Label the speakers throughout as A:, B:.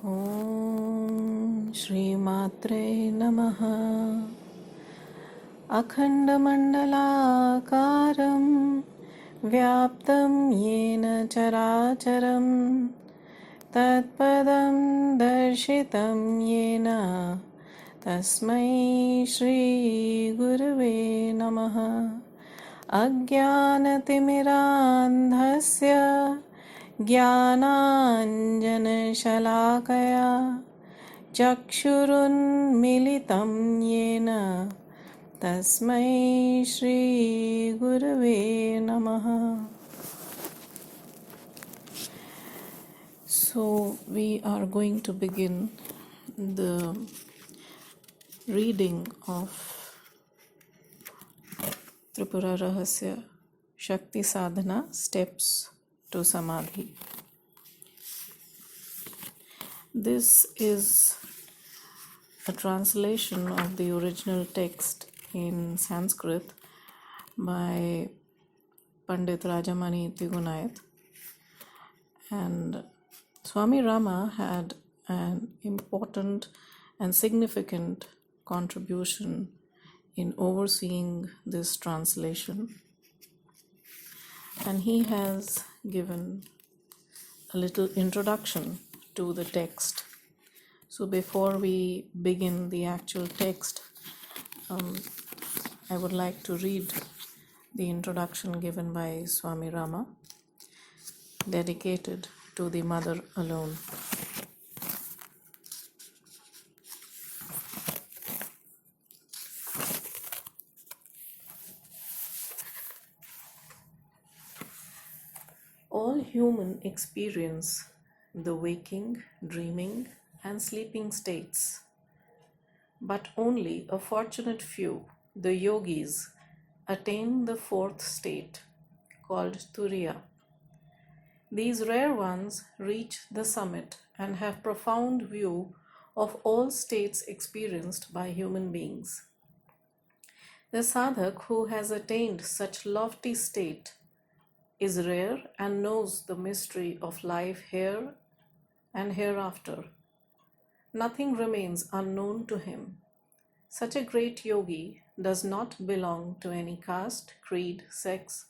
A: ॐ श्रीमात्रे नमः। अखण्डमण्डलाकारं व्याप्तं येन चराचरं तत्पदं दर्शितं येन तस्मै श्रीगुरवे नमः। अज्ञानतिमिरान्धस्य ज्ञानाञ्जनशलाकया चक्षुरुन्मिलितं येन तस्मै श्रीगुरवे नमः. So we are going to begin the reading of Tripura Rahasya Shakti Sadhana Steps to Samadhi. This is a translation of the original text in Sanskrit by Pandit Rajamani Tigunayat, and Swami Rama had an important and significant contribution in overseeing this translation, and he has given a little introduction to the text. So before we begin the actual text, I would like to read the introduction given by Swami Rama, dedicated to the Mother alone. All human experience the waking, dreaming, and sleeping states, but only a fortunate few, the yogis, attain the fourth state, called Turiya. These rare ones reach the summit and have profound view of all states experienced by human beings. The sadhak who has attained such lofty state is rare and knows the mystery of life here and hereafter. Nothing remains unknown to him. Such a great yogi does not belong to any caste, creed, sex,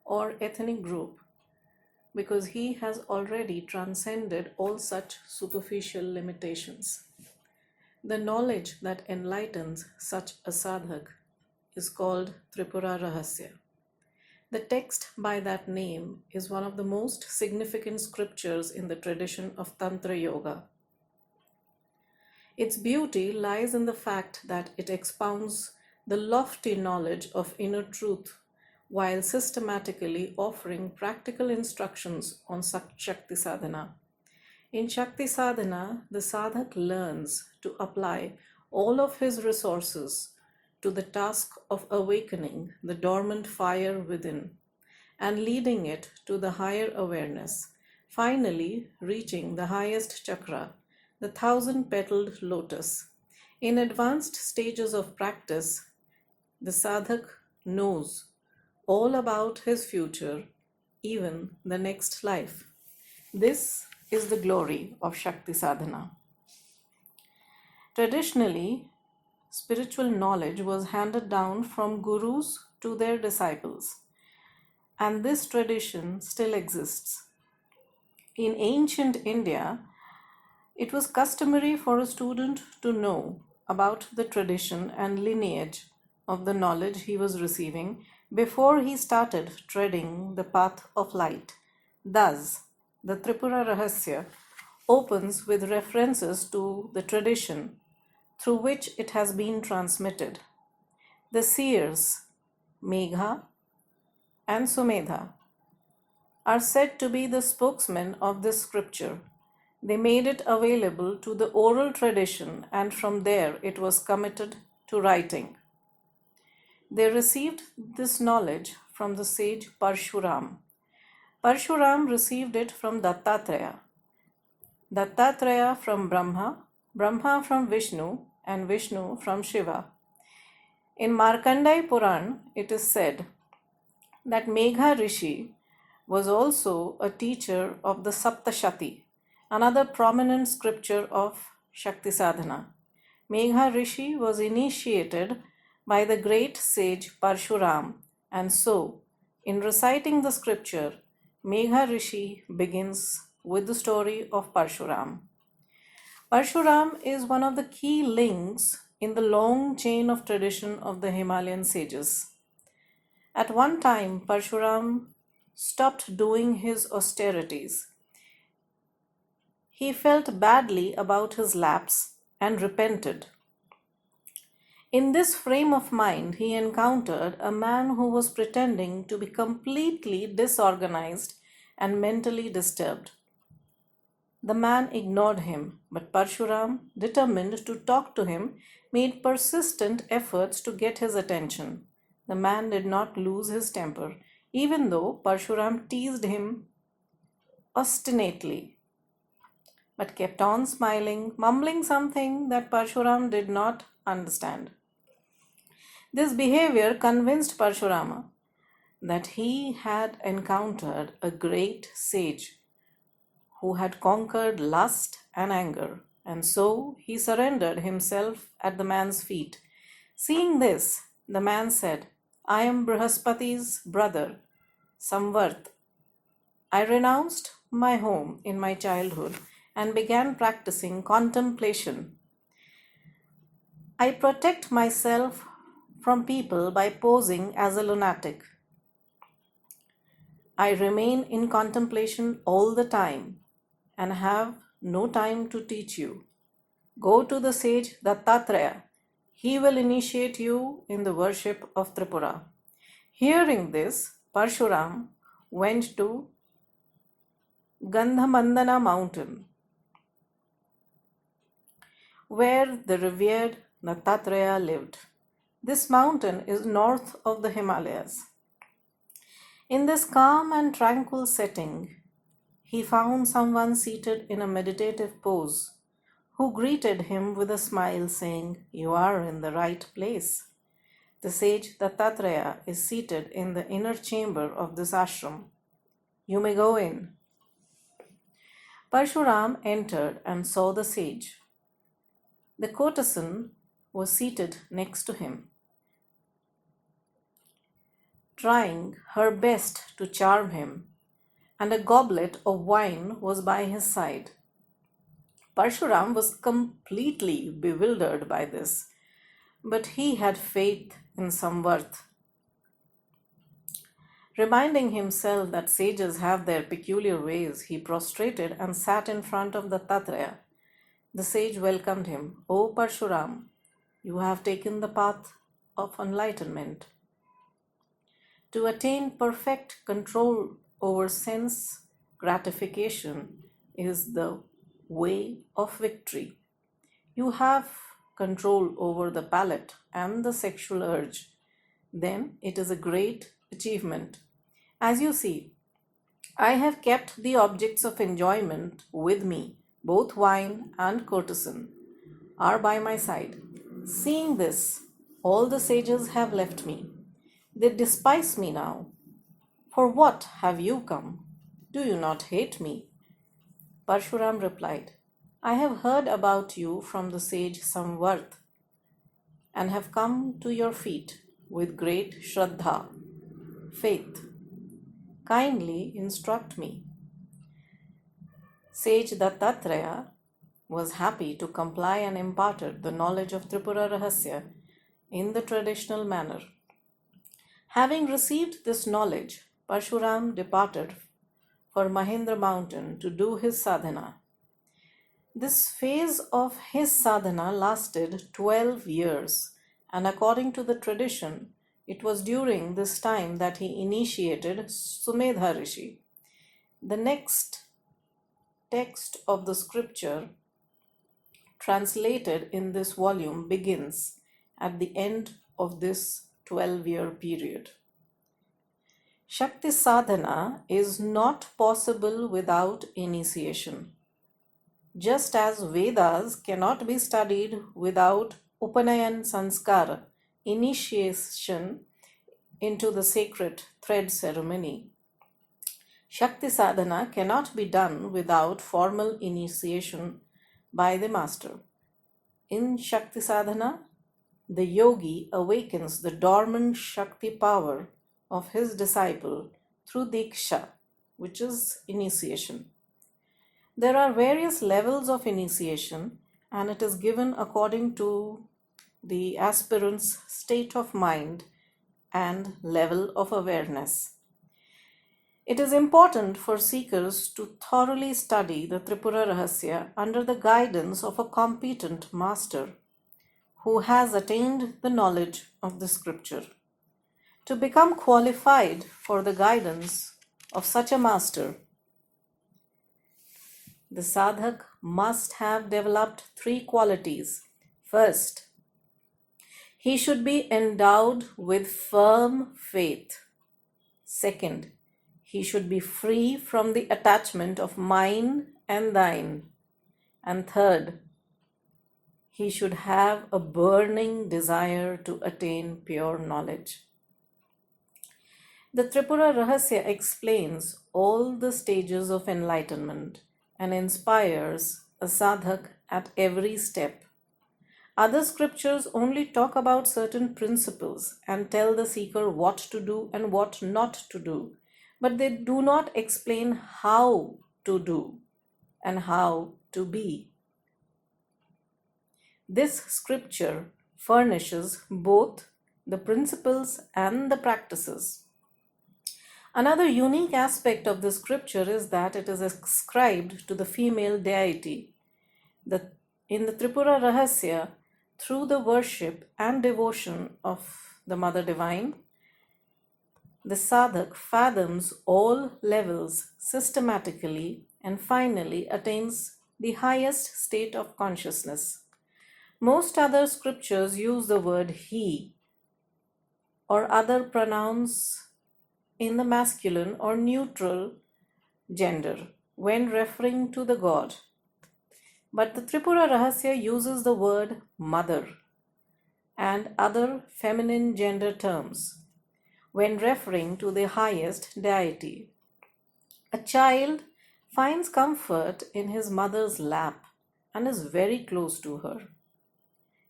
A: or ethnic group, because he has already transcended all such superficial limitations. The knowledge that enlightens such a sadhak is called Tripura Rahasya. The text by that name is one of the most significant scriptures in the tradition of Tantra Yoga. Its beauty lies in the fact that it expounds the lofty knowledge of inner truth while systematically offering practical instructions on Shakti Sadhana. In Shakti Sadhana, the sadhak learns to apply all of his resources to the task of awakening the dormant fire within and leading it to the higher awareness, finally reaching the highest chakra, the 1,000-petaled lotus. In advanced stages of practice, the sadhak knows all about his future, even the next life. This is the glory of Shakti Sadhana. Traditionally, spiritual knowledge was handed down from gurus to their disciples, and this tradition still exists. In ancient India, it was customary for a student to know about the tradition and lineage of the knowledge he was receiving before he started treading the path of light. Thus, the Tripura Rahasya opens with references to the tradition through which it has been transmitted. The seers, Megha and Sumedha, are said to be the spokesmen of this scripture. They made it available to the oral tradition, and from there it was committed to writing. They received this knowledge from the sage Parshuram. Parshuram received it from Dattatreya, Dattatreya from Brahma, Brahma from Vishnu, and Vishnu from Shiva. In Markandeya Puran, it is said that Megha Rishi was also a teacher of the Saptashati, another prominent scripture of Shakti Sadhana. Megha Rishi was initiated by the great sage Parshuram, and so, in reciting the scripture, Megha Rishi begins with the story of Parshuram. Parshuram is one of the key links in the long chain of tradition of the Himalayan sages. At one time, Parshuram stopped doing his austerities. He felt badly about his lapse and repented. In this frame of mind, he encountered a man who was pretending to be completely disorganized and mentally disturbed. The man ignored him, but Parshuram, determined to talk to him, made persistent efforts to get his attention. The man did not lose his temper, even though Parshuram teased him obstinately, but kept on smiling, mumbling something that Parshuram did not understand. This behavior convinced Parshurama that he had encountered a great sage who had conquered lust and anger, and so he surrendered himself at the man's feet. Seeing this, the man said, I am Brihaspati's brother, Samvart. I renounced my home in my childhood and began practicing contemplation. I protect myself from people by posing as a lunatic. I remain in contemplation all the time and have no time to teach you. Go to the sage Dattatreya. He will initiate you in the worship of Tripura. Hearing this, Parshuram went to Gandhamandana mountain, where the revered Dattatreya lived. This mountain is north of the Himalayas. In this calm and tranquil setting, he found someone seated in a meditative pose, who greeted him with a smile, saying, You are in the right place. The sage Dattatreya is seated in the inner chamber of this ashram. You may go in. Parshuram entered and saw the sage. The courtesan was seated next to him, trying her best to charm him, and a goblet of wine was by his side. Parshuram was completely bewildered by this, but he had faith in Samvarth. Reminding himself that sages have their peculiar ways, he prostrated and sat in front of Dattatreya. The sage welcomed him. O Parshuram, you have taken the path of enlightenment. To attain perfect control over sense gratification is the way of victory. You have control over the palate and the sexual urge. Then it is a great achievement. As you see, I have kept the objects of enjoyment with me. Both wine and courtesan are by my side. Seeing this, all the sages have left me. They despise me now. For what have you come? Do you not hate me? Parshuram replied, I have heard about you from the sage Samvarth and have come to your feet with great Shraddha, faith. Kindly instruct me. Sage Dattatreya was happy to comply and imparted the knowledge of Tripura Rahasya in the traditional manner. Having received this knowledge, Parshuram departed for Mahendra mountain to do his sadhana. This phase of his sadhana lasted 12 years, and according to the tradition, it was during this time that he initiated Sumedha Rishi. The next text of the scripture translated in this volume begins at the end of this 12-year period. Shakti sadhana is not possible without initiation. Just as Vedas cannot be studied without Upanayan Sanskara, initiation into the sacred thread ceremony, Shakti sadhana cannot be done without formal initiation by the master. In Shakti sadhana, the yogi awakens the dormant Shakti power of his disciple through Diksha, which is initiation. There are various levels of initiation, and it is given according to the aspirant's state of mind and level of awareness. It is important for seekers to thoroughly study the Tripura Rahasya under the guidance of a competent master who has attained the knowledge of the scripture. To become qualified for the guidance of such a master, the sadhak must have developed three qualities. First, he should be endowed with firm faith. Second, he should be free from the attachment of mine and thine. And third, he should have a burning desire to attain pure knowledge. The Tripura Rahasya explains all the stages of enlightenment and inspires a sadhak at every step. Other scriptures only talk about certain principles and tell the seeker what to do and what not to do, but they do not explain how to do and how to be. This scripture furnishes both the principles and the practices. Another unique aspect of the scripture is that it is ascribed to the female deity. In the Tripura Rahasya, through the worship and devotion of the Mother Divine, the sadhak fathoms all levels systematically and finally attains the highest state of consciousness. Most other scriptures use the word he or other pronouns in the masculine or neutral gender when referring to the god. But the Tripura Rahasya uses the word mother and other feminine gender terms when referring to the highest deity. A child finds comfort in his mother's lap and is very close to her.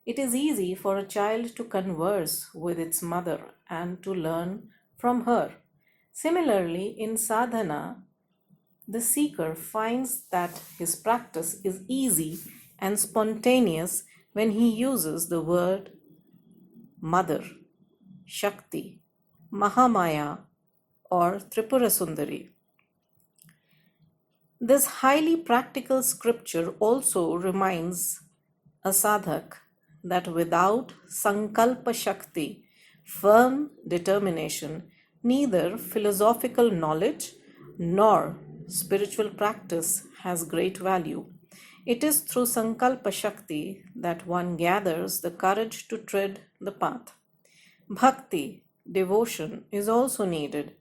A: It is easy for a child to converse with its mother and to learn from her. Similarly, in sadhana, the seeker finds that his practice is easy and spontaneous when he uses the word mother, Shakti, Mahamaya, or Tripura Sundari. This highly practical scripture also reminds a sadhak that without Sankalpa Shakti, firm determination, neither philosophical knowledge nor spiritual practice has great value. It is through Sankalpa Shakti that one gathers the courage to tread the path. Bhakti, devotion, is also needed,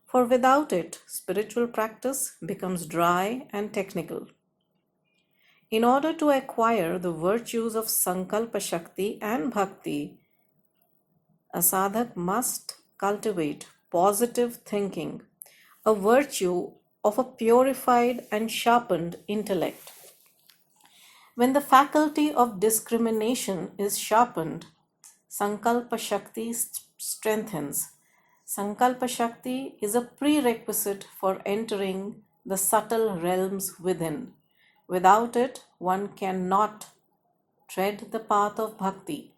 A: for without it, spiritual practice becomes dry and technical. In order to acquire the virtues of Sankalpa Shakti and Bhakti, a sadhak must cultivate positive thinking, a virtue of a purified and sharpened intellect. When the faculty of discrimination is sharpened, Sankalpa Shakti strengthens. Sankalpa Shakti is a prerequisite for entering the subtle realms within. Without it, one cannot tread the path of bhakti.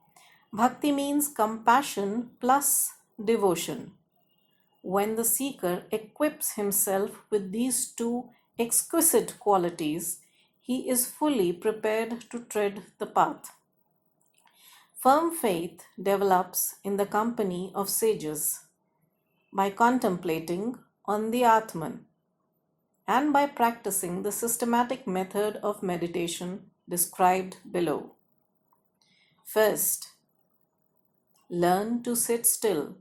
A: Bhakti means compassion plus devotion. When the seeker equips himself with these two exquisite qualities, he is fully prepared to tread the path. Firm faith develops in the company of sages by contemplating on the Atman and by practicing the systematic method of meditation described below. First, learn to sit still,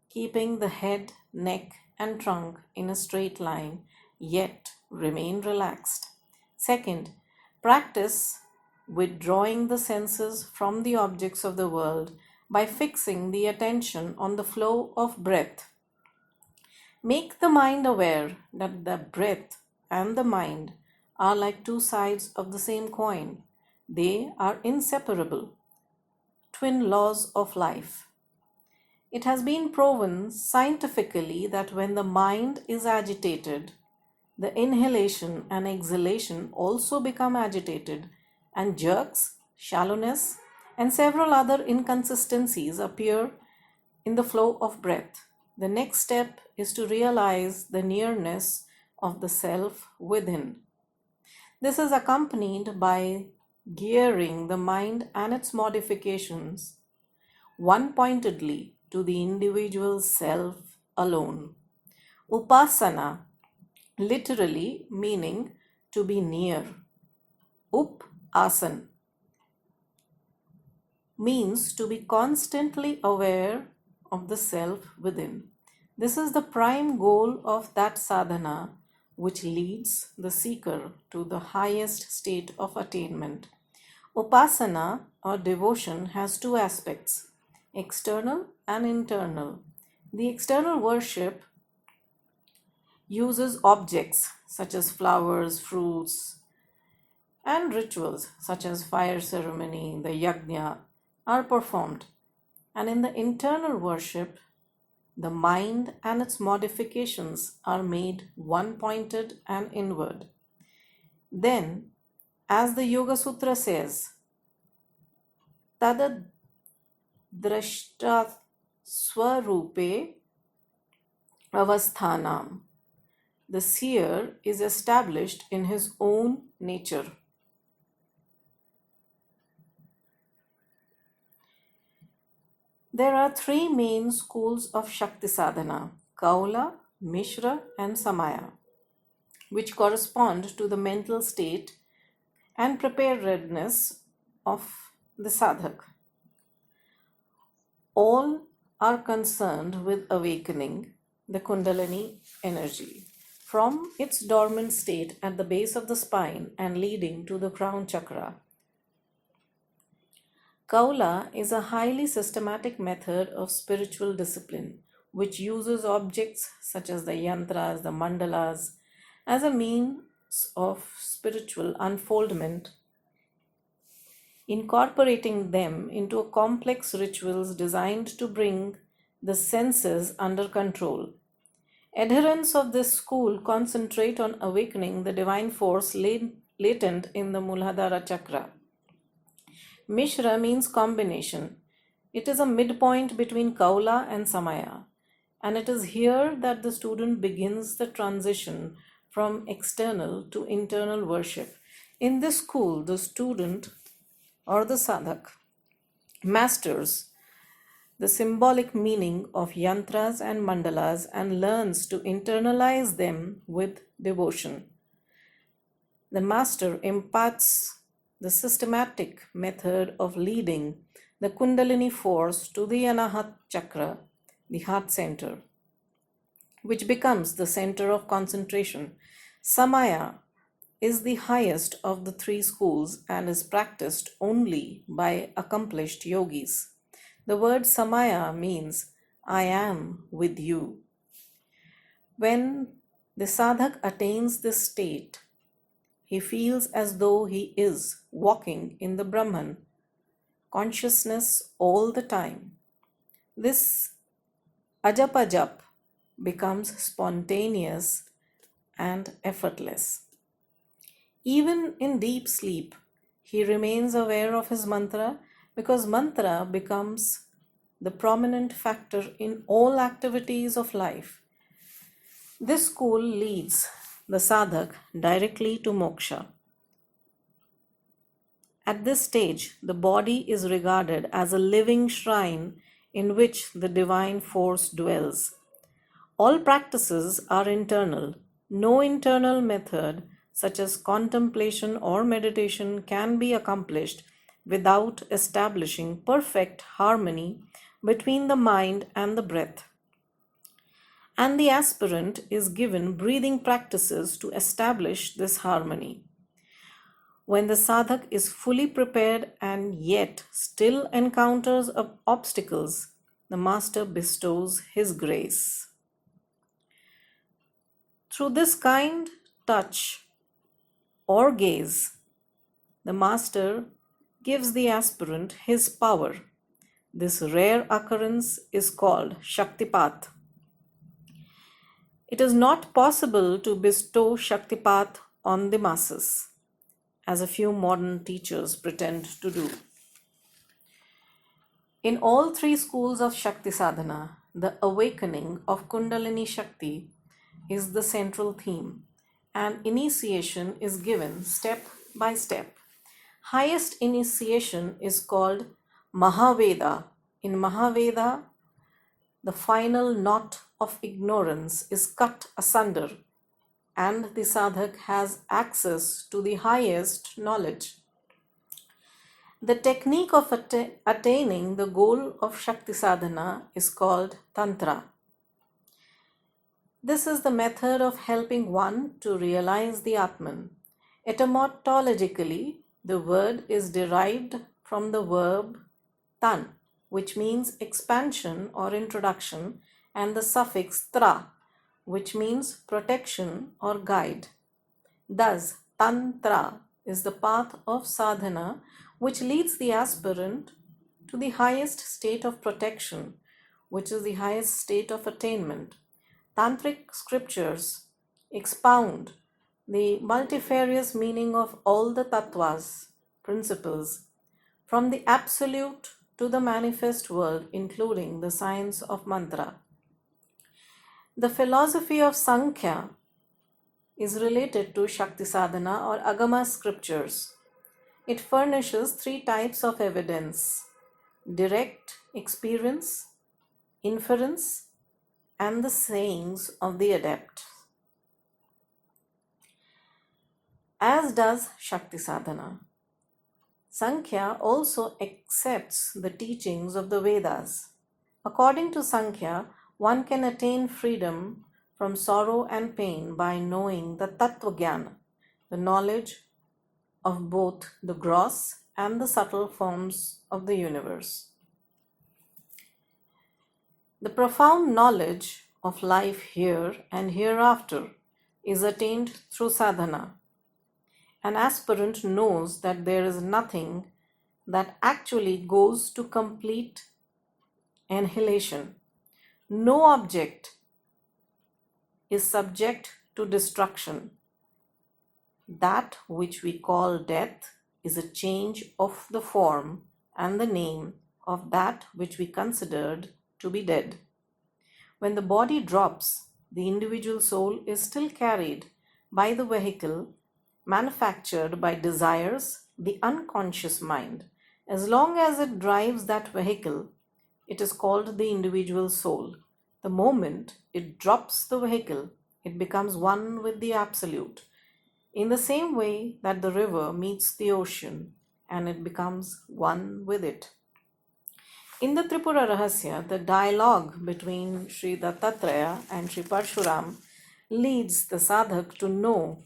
A: keeping the head, neck, and trunk in a straight line, yet remain relaxed. Second, practice withdrawing the senses from the objects of the world by fixing the attention on the flow of breath. Make the mind aware that the breath and the mind are like two sides of the same coin. They are inseparable, twin laws of life. It has been proven scientifically that when the mind is agitated, the inhalation and exhalation also become agitated, and jerks, shallowness, and several other inconsistencies appear in the flow of breath. The next step is to realize the nearness of the self within. This is accompanied by gearing the mind and its modifications one pointedly to the individual self alone. Upasana, literally meaning to be near. Up asan means to be constantly aware of the self within. This is the prime goal of that sadhana which leads the seeker to the highest state of attainment. Upasana or devotion has two aspects, external and internal. The external worship uses objects such as flowers, fruits, and rituals such as fire ceremony, the yajna, are performed. And in the internal worship, the mind and its modifications are made one pointed and inward. Then, as the Yoga Sutra says, Tada drashta swarupe avasthanam. The seer is established in his own nature. There are three main schools of Shakti sadhana, Kaula, Mishra, and Samaya, which correspond to the mental state and preparedness of the sadhak. All are concerned with awakening the Kundalini energy from its dormant state at the base of the spine and leading to the crown chakra. Kaula is a highly systematic method of spiritual discipline which uses objects such as the yantras, the mandalas, as a means of spiritual unfoldment, incorporating them into a complex rituals designed to bring the senses under control. Adherents of this school concentrate on awakening the divine force latent in the Muladhara chakra. Mishra means combination. It is a midpoint between Kaula and Samaya, and it is here that the student begins the transition from external to internal worship. In this school, the student or the sadhak masters the symbolic meaning of yantras and mandalas and learns to internalize them with devotion. The master imparts the systematic method of leading the Kundalini force to the Anahat chakra, the heart center, which becomes the center of concentration. Samaya is the highest of the three schools and is practiced only by accomplished yogis. The word Samaya means I am with you. When the sadhak attains this state, he feels as though he is walking in the Brahman consciousness all the time. This ajapajap becomes spontaneous and effortless. Even in deep sleep, he remains aware of his mantra because mantra becomes the prominent factor in all activities of life. This school leads the sadhak directly to moksha. At this stage, the body is regarded as a living shrine in which the divine force dwells. All practices are internal. No internal method, such as contemplation or meditation, can be accomplished without establishing perfect harmony between the mind and the breath. And the aspirant is given breathing practices to establish this harmony. When the sadhak is fully prepared and yet still encounters obstacles, the master bestows his grace. Through this kind touch or gaze, the master gives the aspirant his power. This rare occurrence is called Shakti Path. It is not possible to bestow Shakti Path on the masses, as a few modern teachers pretend to do. In all three schools of Shakti sadhana, the awakening of Kundalini Shakti is the central theme, and initiation is given step by step. Highest initiation is called Mahaveda. In Mahaveda, the final knot of ignorance is cut asunder, and the sadhak has access to the highest knowledge. The technique of attaining the goal of Shakti sadhana is called Tantra. This is the method of helping one to realize the Atman. Etymologically, the word is derived from the verb tan, which means expansion or introduction, and the suffix tra, which means protection or guide. Thus, Tantra is the path of sadhana which leads the aspirant to the highest state of protection, which is the highest state of attainment. Tantric scriptures expound the multifarious meaning of all the tattvas, principles, from the absolute to the manifest world, including the science of mantra. The philosophy of Sankhya is related to Shakti sadhana or Agama scriptures. It furnishes three types of evidence: direct experience, inference, and the sayings of the adept. As does Shakti sadhana. Sankhya also accepts the teachings of the Vedas. According to Sankhya, one can attain freedom from sorrow and pain by knowing the Tattva Jnana, the knowledge of both the gross and the subtle forms of the universe. The profound knowledge of life here and hereafter is attained through sadhana. An aspirant knows that there is nothing that actually goes to complete annihilation. No object is subject to destruction. That which we call death is a change of the form and the name of that which we considered to be dead. When the body drops, the individual soul is still carried by the vehicle manufactured by desires, the unconscious mind. As long as it drives that vehicle, it is called the individual soul. The moment it drops the vehicle, it becomes one with the Absolute. In the same way that the river meets the ocean and it becomes one with it. In the Tripura Rahasya, the dialogue between Sri Dattatreya and Sri Parshuram leads the sadhak to know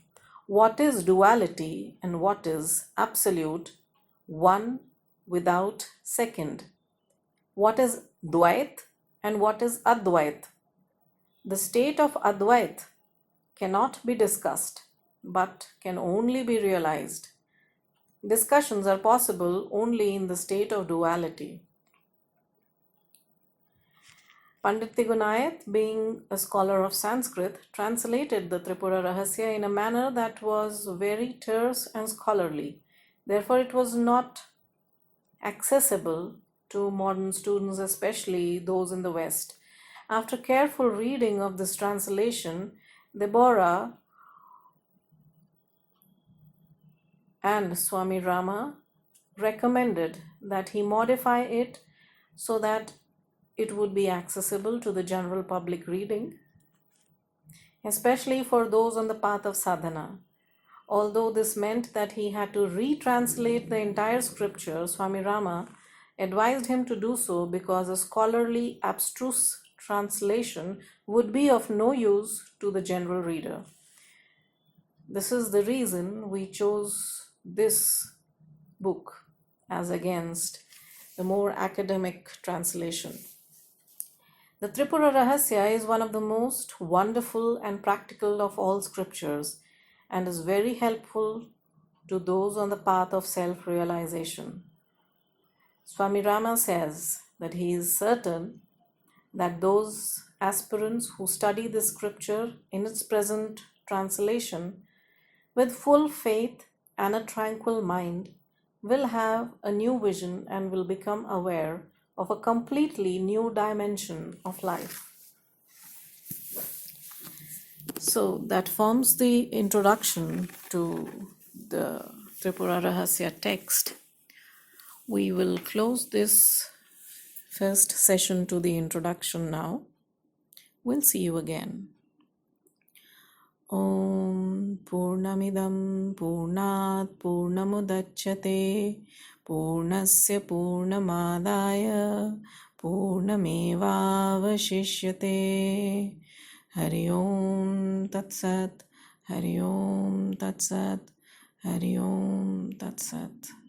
A: what is duality and what is absolute, one without second. What is Dvait and what is Advait. The state of Advait cannot be discussed, but can only be realized. Discussions are possible only in the state of duality. Pandit Tigunayat, being a scholar of Sanskrit, translated the Tripura Rahasya in a manner that was very terse and scholarly. Therefore, it was not accessible to modern students, especially those in the West. After careful reading of this translation, Deborah and Swami Rama recommended that he modify it so that it would be accessible to the general public reading, especially for those on the path of sadhana. Although this meant that he had to retranslate the entire scripture, Swami Rama advised him to do so because a scholarly, abstruse translation would be of no use to the general reader. This is the reason we chose this book as against the more academic translation. The Tripura Rahasya is one of the most wonderful and practical of all scriptures and is very helpful to those on the path of self realization. Swami Rama says that he is certain that those aspirants who study this scripture in its present translation with full faith and a tranquil mind will have a new vision and will become aware of a completely new dimension of life. So that forms the introduction to the Tripura Rahasya text. We will close this first session to the introduction now. We'll see you again. Om Purnamidam Purnat Purnamudachyate Purnasya Purnamadaya Purnamevavashishyate. Hari Om Tat Sat, Hari Om Tat Sat, Hari Om Tat Sat.